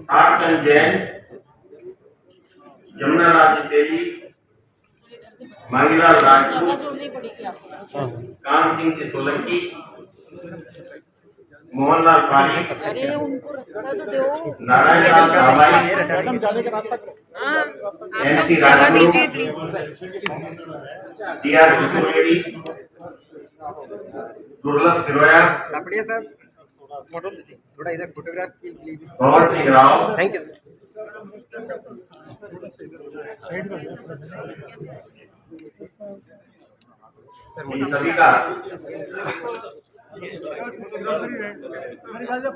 तारचंद जैन, जमुना लाल जितेली, मांगीलाल राजपूत, कान सिंह जी सोलंकी, मोहनलाल पारी, अरे उनको रास्ता तो दो। नारायण लाल भाई, MC राजगुरु, DR सिसोदिया, दुर्लभ सिरोया, साहब थोड़ा इधर फोटोग्राफ की please. Pawan Singh Rao, thank you sir. इन सभी का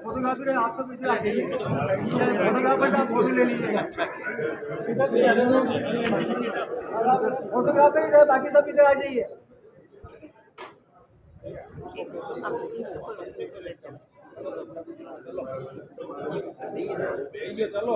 फोटोग्राफी आप सब फोटोग्राफर का फोटो ले लीजिएगा। फोटोग्राफर इधर, बाकी सब इधर आ जाइए। चलो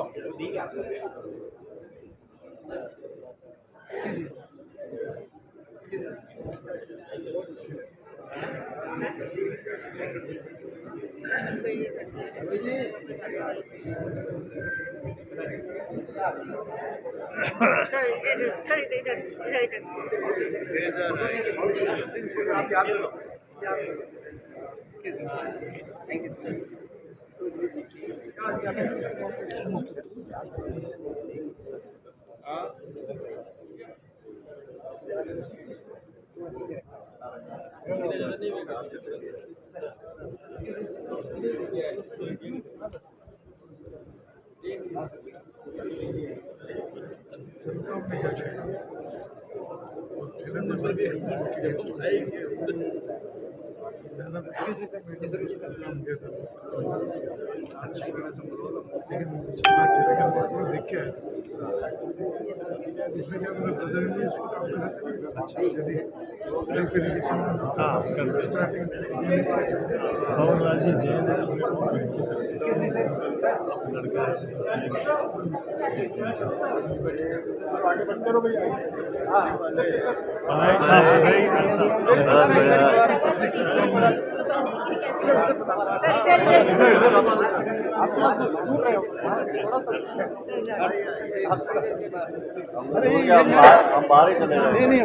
हम बाहर ही चले जाएंगे। नहीं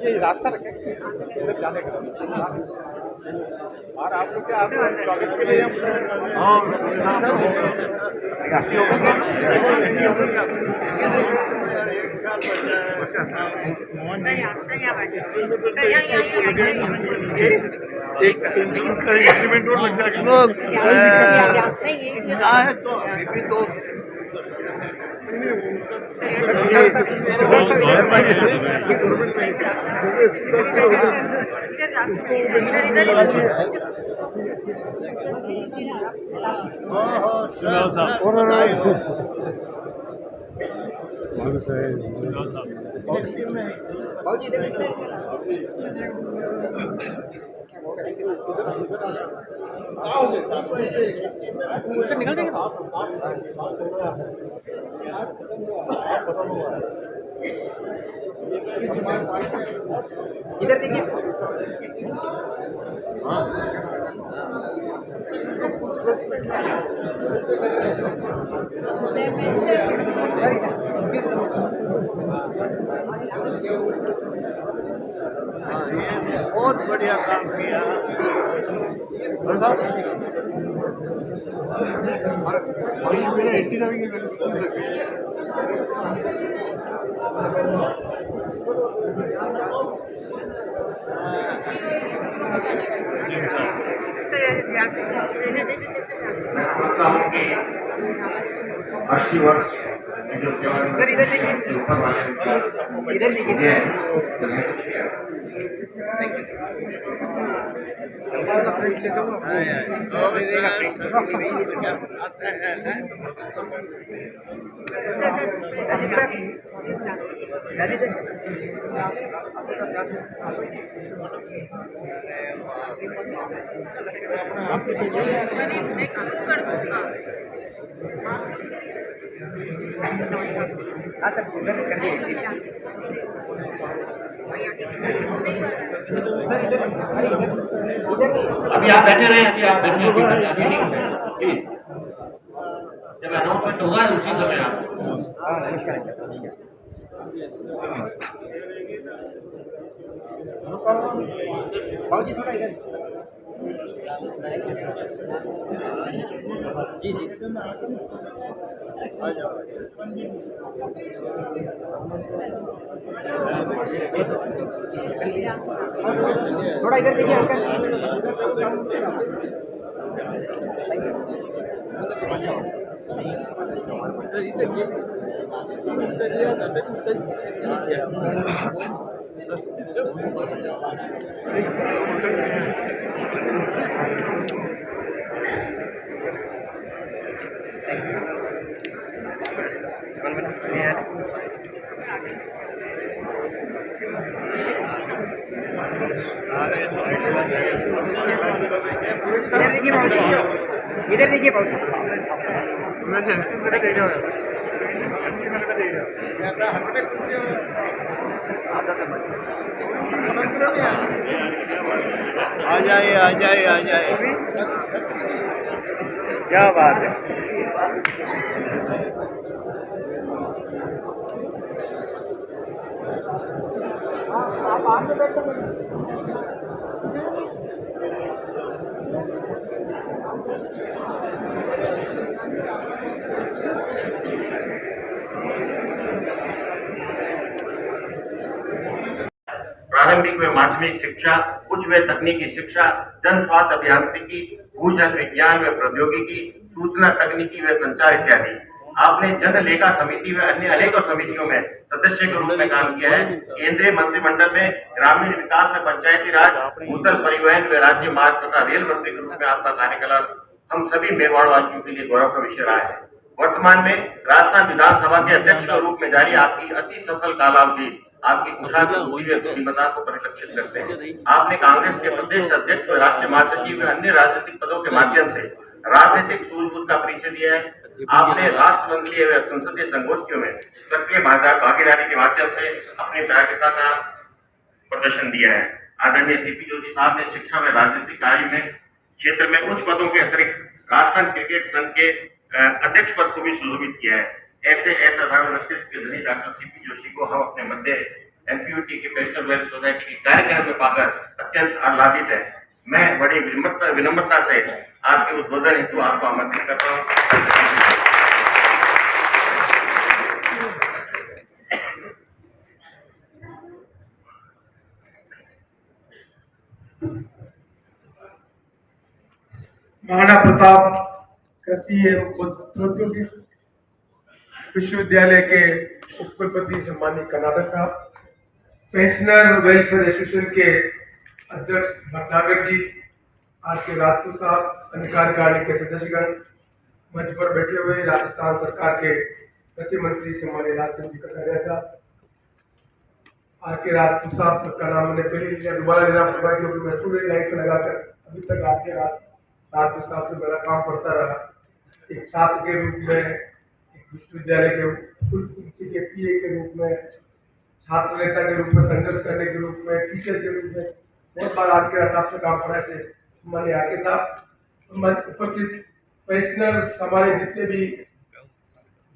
ये रास्ता रखें इधर जाने का। और आप लोग के स्वागत के लिए एक पेंशन का इंक्रीमेंट और लग जाएगा तो निकल जाएंगे। इधर देखिए। बहुत बढ़िया काम किया अस्सी वर्ष सर इधर देखिए। इधर देखिए। हाँ सर कर दीजिए सर इधर। अरे इधर अभी आप बैठे रहे, अभी आप बैठे प्लीज जब अनाउंसमेंट होगा उसी समय आप हाँ नमस्कार ठीक है बाबू जी थोड़ा इधर जी जी थोड़ा इधर देखिए इधर देखिए बाबू आ जाइए आ जाइए आ जाइए क्या बात है प्रारंभिक व माध्यमिक शिक्षा, उच्च व तकनीकी शिक्षा, जन स्वास्थ्य अभियांत्रिकी, भूजल विज्ञान व प्रौद्योगिकी, सूचना तकनीकी व संचार इत्यादि। आपने जन लेखा समिति व अन्य अनेकों समितियों में सदस्य के रूप में काम किया है। केंद्रीय मंत्रिमंडल में ग्रामीण विकास व पंचायती राज, भूतल परिवहन व राज्य मार्ग तथा रेल मंत्री के रूप में आपका कार्यकाल हम सभी मेवाड़वासियों के लिए गौरव का विषय रहा है। वर्तमान में राजस्थान विधानसभा के अध्यक्ष के रूप में जारी आपकी अति सफल कालावधि आपकी कुशलता को परिलक्षित करते हैं। आपने कांग्रेस के प्रदेश अध्यक्ष और राष्ट्रीय महासचिव व अन्य राजनीतिक पदों के माध्यम से राजनीतिक सूझबूझ का परिचय दिया है। आपने राष्ट्रमंडलीय व संसदीय संगोष्ठियों में सक्रिय भागीदारी के माध्यम से अपनी प्रायिकता का प्रदर्शन दिया है। आदरणीय सीपी जोशी साहब ने शिक्षा व राजनीतिक कार्य में क्षेत्र में उच्च पदों के अतिरिक्त राजस्थान क्रिकेट संघ के अध्यक्ष पद को भी सुशोभित किया है। ऐसे असाधारण व्यक्तित्व के धनी डॉक्टर सीपी जोशी को हम अपने मध्य एमपीयूटी के पेशनल वेल्थ सोसाइटी के कार्यक्रम में पाकर अत्यंत आह्लादित है। मैं बड़ी विनम्रता से आपके उद्बोधन हेतु आपको आमंत्रित करता हूँ। महाराणा प्रताप कृषि एवं प्रौद्योगिकी विश्वविद्यालय के उपकुलपति सम्मानित कर्नाटक साहब, पेंशनर वेलफेयर एसोसिएशन के अध्यक्ष भटनागर जी, आर के राजपूत साहब, अधिकारियों के सदस्यगण, मंच पर बैठे हुए राजस्थान सरकार के कृषि मंत्री सम्मानित लालचंद जी कटारिया साहब, आर के राजपूत साहब का नाम मैंने पहले दोबारा लेना पड़ा क्योंकि मैं स्टूडेंट लाइफ में लगाकर अभी तक आर के राजपूत साहब से मेरा काम करता रहा। एक छात्र के रूप में, विश्वविद्यालय के कुलपति के पीए के रूप में, छात्र नेता के रूप में, संघर्ष करने के रूप में, टीचर के रूप में बहुत बार आके साहब से काम करा से हमारे आके साहब उपस्थित पेंशनर्स, हमारे जितने भी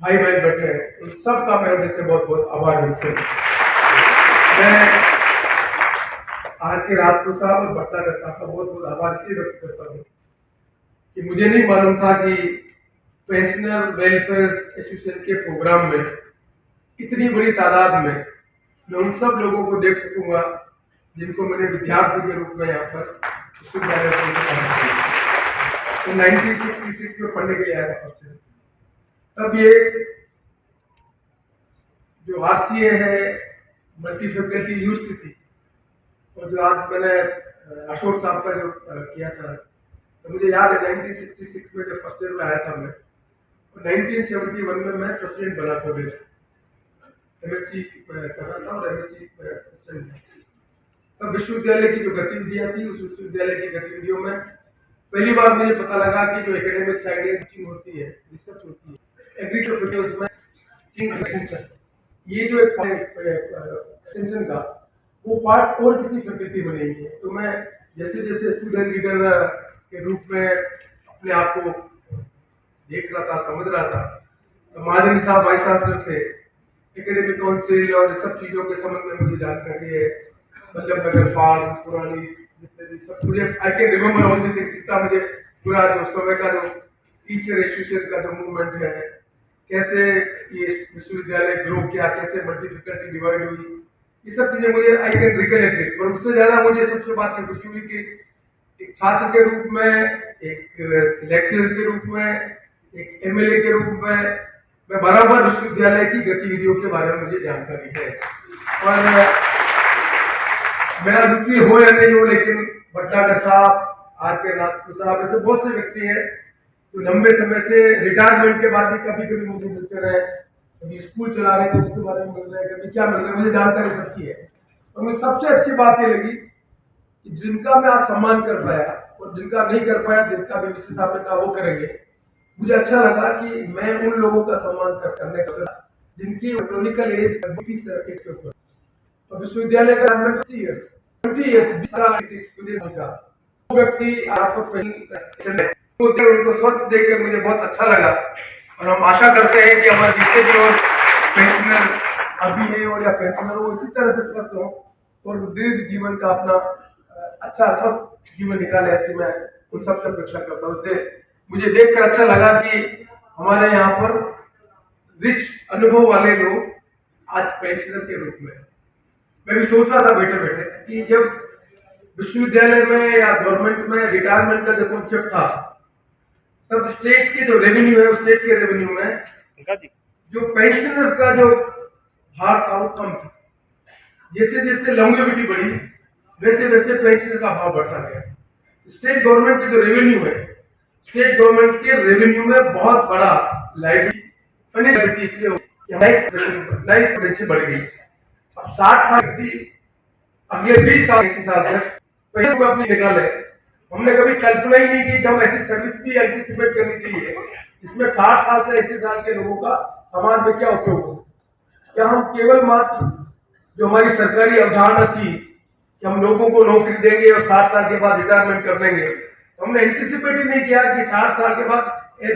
भाई बहन बैठे हैं उन सब का मैं से बहुत बहुत आभार व्यक्त करता हूँ। मैं आर के राजपूत साहब और भट्टागर साहब का बहुत बहुत आभार इसलिए व्यक्त करता हूँ कि मुझे नहीं मालूम था कि पेंशनर वेलफेयर एसोसिएशन के प्रोग्राम में इतनी बड़ी तादाद में मैं उन सब लोगों को देख सकूंगा जिनको मैंने विद्यार्थी के रूप में यहाँ पर विश्वविद्यालय तो 1966 में पढ़ने के लिए आया था फर्स्ट। तब ये जो आरसीए है मल्टी फैकल्टी यूनिवर्सिटी थी, और जो आज मैंने अशोक साहब का जो किया था, तो मुझे याद है 1966 में जब फर्स्ट ईयर में आया था मैं, 1971 में मैं प्रेसिडेंट बना कॉलेज, एमएससी कर रहा था और एमएससी प्रेसिडेंट। तब विश्वविद्यालय की जो गतिविधियां थी, उस विश्वविद्यालय की गतिविधियों में पहली बार मुझे पता लगा कि जो एकेडमिक साइड है टीचिंग होती है, रिसर्च होती है, एग्रीकल्चर में टीचिंग, ये जो एक एक्सटेंशन का वो पार्ट और किसी फैकल्टी में नहीं है। तो मैं जैसे जैसे स्टूडेंट लीडर के रूप में अपने आप को देख रहा था, समझ रहा था। तो महाजनी साहब वाइस चांसलर थे, एकेडमिक काउंसिल और सब चीज़ों के संबंध में मुझे जानकारी है। मतलब नगर फार्म पुरानी जितने भी सब मुझे I can remember all the things. जितना मुझे पूरा जो समय का जो टीचर एसोसिएशन का जो मूवमेंट है, कैसे ये विश्वविद्यालय ग्रो किया, कैसे मल्टी फैकल्टी डिवाइड हुई, ये सब चीज़ें मुझे आई कैन रिकलेक्ट इट। और उससे ज़्यादा मुझे सबसे बात ये खुशी हुई कि एक छात्र के रूप में, एक लेक्चरर के रूप में, एक एमएलए के रूप में मैं बराबर विश्वविद्यालय की गतिविधियों के बारे में मुझे जानकारी है। और मेरा रुचि हो या नहीं हो, लेकिन भटनागर साहब, आर.के. नागपुर साहब, ऐसे बहुत से व्यक्ति हैं जो लंबे समय से रिटायरमेंट के बाद भी कभी कभी मुझे मिलते रहे। कभी स्कूल चला रहे थे उसके बारे में मिल रहे, कभी क्या मिल रहे, मुझे जानकारी सबकी है। और मुझे सबसे अच्छी बात ये लगी कि जिनका मैं आज सम्मान कर पाया और जिनका नहीं कर पाया, जिनका भी विशेष साहब ने कहा वो करेंगे, मुझे अच्छा लगा कि मैं उन लोगों का सम्मान करने का जिनकी क्लिनिकल एज 20 के ऊपर और विश्वविद्यालय का 20 ईयर्स एक्सपीरियंस का व्यक्ति आपको उनको स्वस्थ देखकर मुझे बहुत अच्छा लगा। और हम आशा करते हैं कि हमारे जितने भी और पेंशनर अभी है और या पेंशनर हो इसी तरह से स्वस्थ हो और दीर्घ जीवन का अपना अच्छा स्वस्थ जीवन निकाले, ऐसी मैं उन सबसे अपेक्षा करता हूँ। इसलिए मुझे देखकर अच्छा लगा कि हमारे यहाँ पर रिच अनुभव वाले लोग आज पेंशनर के रूप में, मैं भी सोच रहा था बैठे बैठे कि जब विश्वविद्यालय में या गवर्नमेंट में रिटायरमेंट का जो कॉन्सेप्ट था, तब स्टेट के जो रेवेन्यू है, उस स्टेट के रेवेन्यू में जो पेंशनर्स का जो भार था वो कम था। जैसे जैसे लॉन्गेविटी बढ़ी वैसे वैसे पेंशनर का भाव बढ़ता गया। स्टेट गवर्नमेंट के जो रेवेन्यू है, स्टेट गवर्नमेंट के रेवेन्यू में बहुत बड़ा लाइबिलिटी इसलिए लाइफ एक्सपेक्टेंसी बढ़ गई। अब 60 साल अगले 20 साल 80 साल तक पैसे को अपनी निकाले, हमने कभी कल्पना ही नहीं की कि हम ऐसी सर्विस भी एंटिसिपेट करनी चाहिए जिसमें 60 साल से 80 साल के लोगों का समाज में क्या उपयोग हो सकता। क्या हम केवल मात्र जो हमारी सरकारी अवधारणा थी कि हम लोगों को नौकरी देंगे और 60 साल के बाद रिटायरमेंट कर देंगे, तो हमने एंटिसिपेट ही नहीं किया कि 60 साल के बाद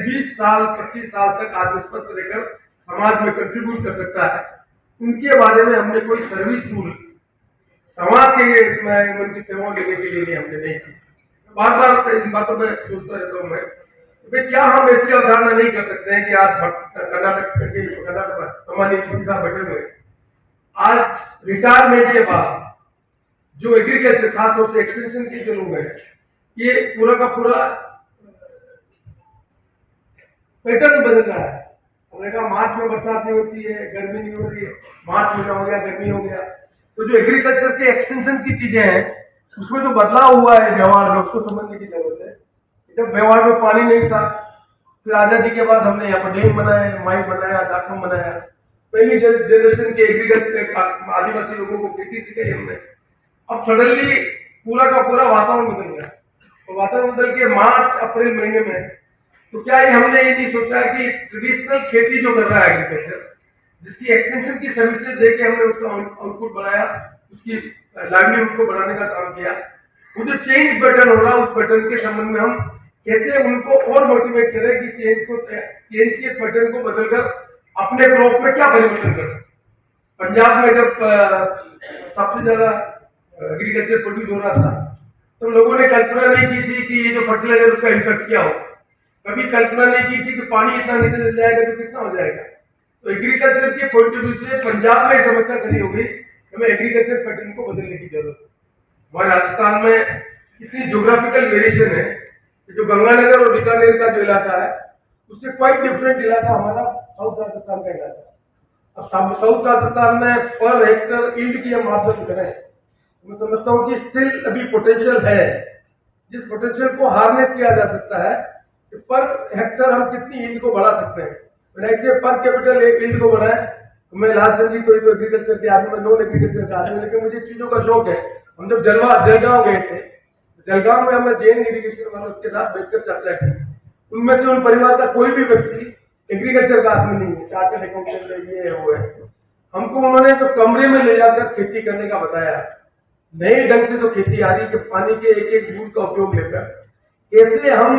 20 साल 25 साल तक आदमी स्वस्थ रहकर समाज में कंट्रीब्यूट कर सकता है। उनके बारे में हमने कोई सर्विस रूल समाज के उनकी सेवाओं लेने के लिए हमने नहीं की। बार बार इन बातों में सोचता रहता हूँ मैं, तो क्या हम ऐसी अवधारणा नहीं कर सकते हैं कि आज कर्नाटक सामान्य किसी साहब बैठे हुए, आज रिटायरमेंट के बाद जो एग्रीकल्चर खासतौर से एक्सटेंशन के जो लोग हैं, ये पूरा का पूरा पैटर्न बदल रहा है। हमने कहा मार्च में बरसात नहीं होती है, गर्मी नहीं हो रही है, मार्च महीना हो गया गर्मी हो गया, तो जो एग्रीकल्चर के एक्सटेंशन की चीजें हैं उसमें जो बदलाव हुआ है व्यवहार में, उसको समझने की जरूरत है। जब व्यवहार में पानी नहीं था, फिर आजादी के बाद हमने यहाँ पर डैम बनाया, माई बनाया, जाखम बनाया, पहली जनरेशन के एग्रीकल्चर आदिवासी लोगों को खेती सिखाई हमने। अब सडनली पूरा का पूरा वातावरण बदल गया, और वातावरण बदल के मार्च अप्रैल महीने में तो क्या ये हमने ये नहीं सोचा कि ट्रेडिशनल खेती जो कर रहा है एग्रीकल्चर, जिसकी एक्सटेंशन की सर्विसेज देके हमने उसका आउटपुट बनाया, उसकी लाइवलीहुड को बढ़ाने का काम किया, वो जो चेंज पैटर्न हो रहा है उस पैटर्न के संबंध में हम कैसे उनको और मोटिवेट करें कि चेंज के पैटर्न को बदलकर अपने क्रॉप में क्या परिवर्तन कर सकते। पंजाब में जब सबसे ज्यादा एग्रीकल्चर प्रोड्यूस हो रहा था तो लोगों ने कल्पना नहीं की थी कि ये जो फर्टिलाइजर उसका इम्पैक्ट क्या हो, कभी कल्पना नहीं की थी कि पानी इतना नीचे चल जाएगा तो कितना हो जाएगा। तो एग्रीकल्चर के पॉइंट ऑफ व्यू से पंजाब में समस्या खड़ी हो गई, हमें एग्रीकल्चर पैटर्न को बदलने की जरूरत है। हमारे राजस्थान में इतनी ज्योग्राफिकल वेरिएशन है कि जो गंगानगर और बीकानेर का जो इलाका है उससे क्वाइट डिफरेंट इलाका हमारा साउथ राजस्थान का इलाका है। अब साउथ राजस्थान में पर हेक्टर ईल्ड की हम मापदंड करें, मैं समझता हूँ कि स्टिल अभी पोटेंशियल है, जिस पोटेंशियल को हार्नेस किया जा सकता है कि पर हेक्टर हम कितनी ईल्ड को बढ़ा सकते हैं। ऐसे पर कैपिटल ईल्ड को बढ़ाए, तो मैं लालचंद जी तो एग्रीकल्चर के आदमी, नॉन एग्रीकल्चर का आदमी, लेकिन मुझे चीजों का शौक है। हम जब जलगांव गए थे, जलगांव में हमने जैन इरिगेशन वालों के साथ बैठकर चर्चा की, उनमें से उन परिवार का कोई भी व्यक्ति एग्रीकल्चर का आदमी नहीं है, चार्टर्ड अकाउंटेंट ये है वो है। हमको उन्होंने तो कमरे में ले जाकर खेती करने का बताया, नए ढंग से जो खेती आ रही कि पानी के एक एक बूंद का उपयोग लेकर कैसे हम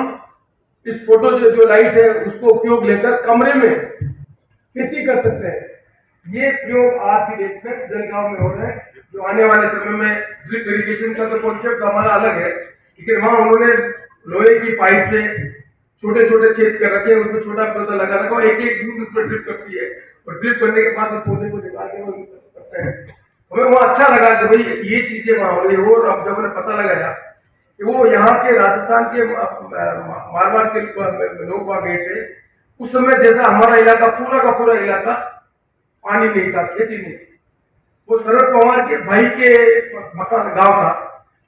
इस फोटो जो लाइट है उसको उपयोग लेकर कमरे में खेती कर सकते हैं। ये प्रयोग आज की डेट में जलगांव में हो रहे हैं। जो आने वाले समय में ड्रिप इरिगेशन का तो कॉन्सेप्ट हमारा अलग है, लेकिन वहाँ उन्होंने लोहे की पाइप से छोटे छोटे छेद कर रखे हैं, उसमें छोटा पौधा लगा रखा है, एक एक दूध उसमें ड्रिप करती है और ड्रिप करने के बाद उस पौधे को निकाल के वो करते हैं। हमें वहाँ अच्छा लगा कि भाई ये चीजें वहाँ हो रही हो। और अब जब हमें पता लगाया कि वो यहाँ के राजस्थान के मारवाड़ के लोग वहाँ गए थे, उस समय जैसा हमारा इलाका पूरा का पूरा इलाका पानी नहीं था, खेती नहीं थी। वो शरद पवार के भाई के मकान गांव था,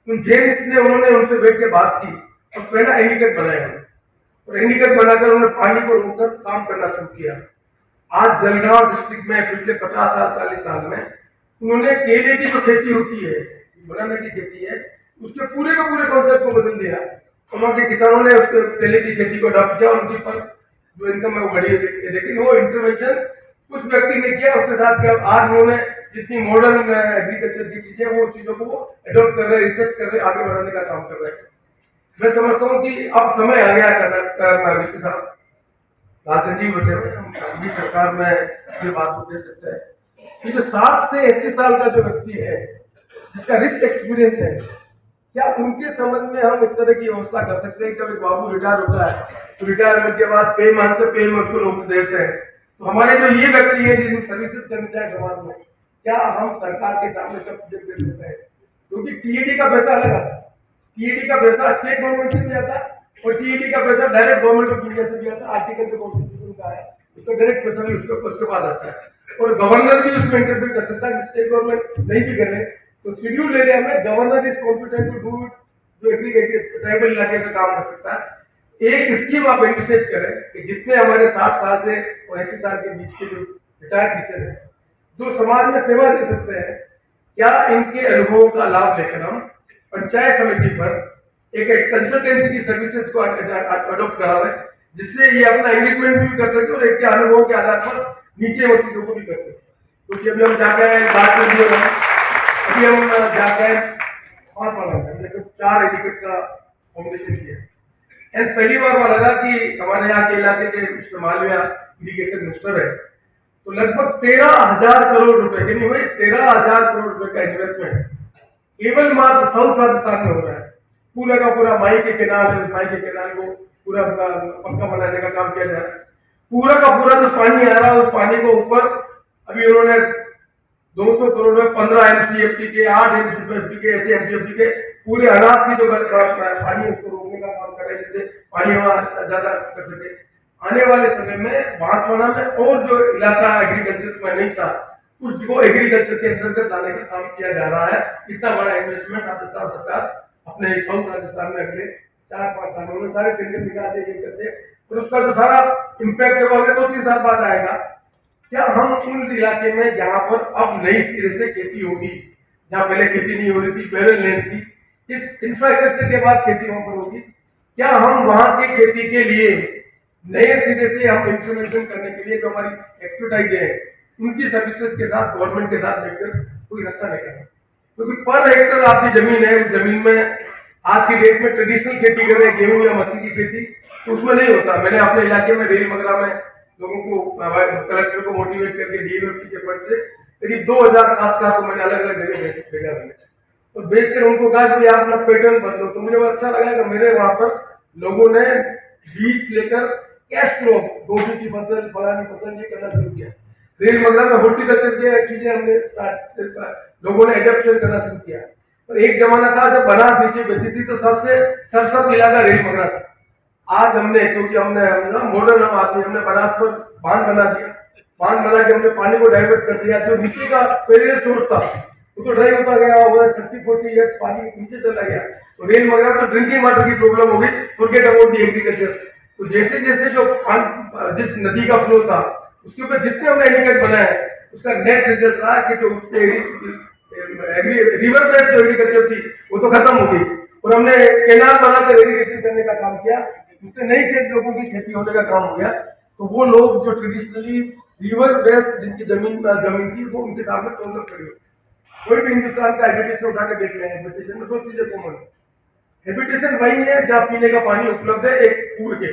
उन जेम्स ने उन्होंने उनसे बैठ के बात की और पहला एनीकट बनाया और एनीकट बनाकर उन्होंने पानी को रोककर काम करना शुरू किया। आज जलगांव डिस्ट्रिक्ट में पिछले 50 साल 40 साल में उन्होंने केले की जो खेती होती है, बनाना की खेती है, उसके पूरे के पूरे कॉन्सेप्ट को बदल दिया। वहाँ के किसानों ने उसके केले की खेती को अडॉप्ट किया, उनकी पर जो इनकम है वो बढ़ी। लेकिन वो इंटरवेंशन उस व्यक्ति ने किया, उसके साथ क्या आज उन्होंने जितनी मॉडर्न एग्रीकल्चर की चीजें वो चीजों को अडॉप्ट कर रहे, रिसर्च कर रहे, आगे बढ़ाने का काम कर रहे हैं। मैं समझता हूँ कि अब समय आ गया विश्व साहब लालचंद जी बैठे हुए, हम अगली सरकार में ये बात को कह सकते हैं कि जो 60 से 80 साल का जो व्यक्ति है जिसका रिच एक्सपीरियंस है, क्या उनके संबंध में हम इस तरह की व्यवस्था कर सकते हैं कि अभी बाबू रिटायर होता है तो रिटायरमेंट के बाद पे मान से पे में उसको लोग देते हैं, तो हमारे जो ये व्यक्ति है जिन सर्विसेज करनी चाहिए समाज में, क्या हम सरकार के सामने सब चीजें दे सकते हैं? क्योंकि टीएडी का पैसा अलग आता है, टीएडी का पैसा स्टेट गवर्नमेंट से भी आता है और टीएडी का पैसा डायरेक्ट गवर्नमेंट ऑफ इंडिया से भी आता है। आर्टिकल जो कॉन्स्टिट्यूशन का है उसका डायरेक्ट पैसा भी उसके पास आता है और गवर्नर भी उसमें इंटरफेयर कर सकता है। स्टेट गवर्नमेंट नहीं भी करे तो शेड्यूल एरिया में governor is competent to do जो एग्रीकल्चर ट्राइबल इलाके का काम कर सकता है। एक स्कीम आप एडमिनिस्ट्रेट करें कि जितने हमारे 60 साल से 80 साल के बीच के जो रिटायर्ड टीचर हैं जो समाज में सेवा दे सकते हैं, क्या इनके अनुभवों का लाभ लेकर हम पंचायत समिति पर एक कंसल्टेंसी की सर्विसेज को अडॉप्ट करा रहे हैं, जिससे ये अपना एंगेजमेंट भी कर सके और एक अनुभवों के आधार पर नीचे वो चीजों को भी कर सके। क्योंकि अभी हम जाकर बात कर दिए हैं, अभी हम जाकर 5 साल 4 एडिकेट का फाउंडेशन किया एंड पहली बार वहां लगा कि हमारे यहाँ के इलाके के मिस्टर मालविया इरिगेशन मिनिस्टर है, तो लगभग 13,000 करोड़ रुपए के नहीं हुए 13,000 करोड़ रुपए का इन्वेस्टमेंट केवल मात्र साउथ राजस्थान में हो रहा है। पूरा का पूरा माई के केनाल है, उस माई के केनाल को पूरा पक्का बनाने का काम किया जा रहा है। पूरा का पूरा जो पानी आ रहा है उस पानी को ऊपर अभी उन्होंने 200 करोड़ में 15 एमसीएफटी के 8 एमसीएफटी के ऐसे एमसीएफटी के पूरे अनाज की जो पानी उसको रोकने का काम कर रहे हैं, जिससे पानी वहां ज्यादा कर सके। आने वाले समय में बांसवाड़ा में और जो इलाका एग्रीकल्चर में नहीं था उसको एग्रीकल्चर के अंतर्गत लाने का काम किया जा रहा है। इतना बड़ा इन्वेस्टमेंट राजस्थान सरकार अपने साउथ राजस्थान में अगले 4-5 सालों में सारे टेंडर निकाल दे करते और उसका जो सारा इम्पैक्ट है वो अगले 2-3 साल बाद आएगा। क्या हम उन इलाके में जहाँ पर अब नई सिरे से खेती होगी, जहाँ पहले खेती नहीं हो रही थी, बैरल लैंड थी, इस इंफ्रास्ट्रक्चर के बाद खेती वहां पर होगी, क्या हम वहां की खेती के लिए नए सिरे से हम इंप्लीमेंटेशन करने के लिए जो हमारी एक्सपर्टाइज है उनकी सर्विसेज के साथ गवर्नमेंट के साथ मिलकर कोई रास्ता निकालें? क्योंकि पर हेक्टर आपकी जमीन है, उस जमीन में आज की डेट में ट्रेडिशनल खेती कर रहे हैं, गेहूं या मक्की की खेती, तो उसमें नहीं होता। मैंने अपने इलाके में रेल मगरा में लोगों को कलेक्टर को मोटिवेट करके डीएमएफटी के फंड से करीब 2000 काश्तकार को मैंने अलग अलग जगह भेजा और बेचकर उनको कहा कि आप अपना पैटर्न बदलो। तो मुझे अच्छा लगा कि मेरे वहां पर लोगों ने बीज लेकर कैश क्रॉप, गोभी की फसल, फलानी फसल ये करना शुरू किया। रेल मगरा में हॉर्टिकल्चर की चीजें हमने लोगों ने एडॉप्शन करना शुरू किया। और एक जमाना था जब बनास नीचे बची थी तो सबसे सरसब इलाका रेल मगरा था। आज हमने, क्योंकि हमने मॉडर्न आदमी, हमने बनास पर बांध बना दिया, बांध बना के हमने पानी को डाइवर्ट कर दिया। जो नीचे का पहले सोर्स था वो तो ड्राई होता गया, 30-40 ईयर्स पानी नीचे चला गया। तो रेल मगरा तो ड्रिंकिंग वाटर की प्रॉब्लम हो गई, फॉरगेट अबाउट दी एग्रीकल्चर। तो जैसे जैसे जो जिस नदी का फ्लो था उसके ऊपर जितने हमने एनीकट बनाए उसका नेट रिजल्ट रहा कि जो उसके रिवर बेस्ड जो एग्रीकल्चर थी वो तो खत्म हो गई और हमने केनाल बनाकर इरिगेशन करने का काम किया, उससे नई खेत लोगों की खेती होने का काम हो गया। तो वो लोग जो ट्रेडिशनली रिवर बेस्ड जिनकी जमीन थी वो उनके सामने प्रॉब्लम खड़ी हो। कोई भी हिंदुस्तान का हैबिटेशन उठा के देख लें, हैबिटेशन में 2 चीजें कॉमन। हैबिटेशन वही है जहाँ पीने का पानी उपलब्ध है, एक कूड़ के।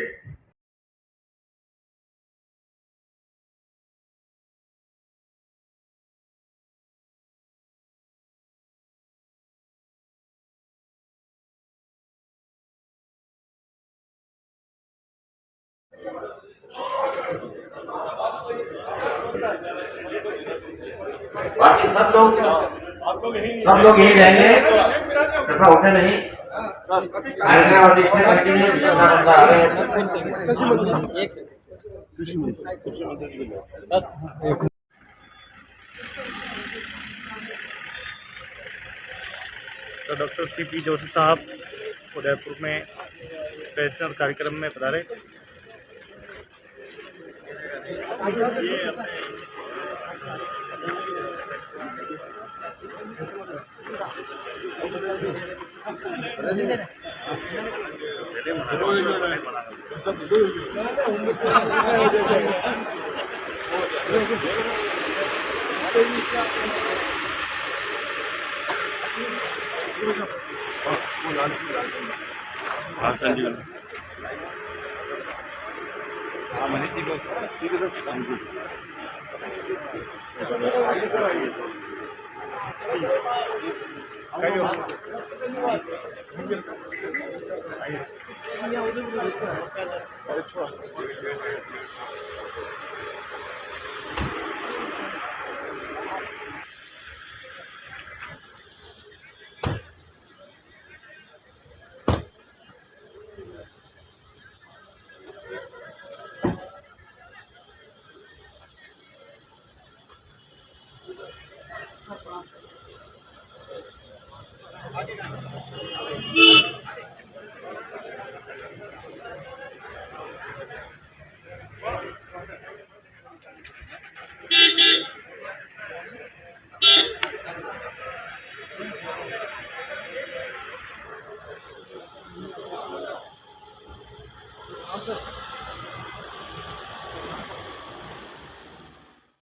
बाकी सब लोग यही रहेंगे, तथा उठे नहीं। कार्यक्रम इसमें कंटिन्यू बंदा आ रहे हैं। तो डॉक्टर CP जोशी साहब उदयपुर में पेंशनर कार्यक्रम में पधारे।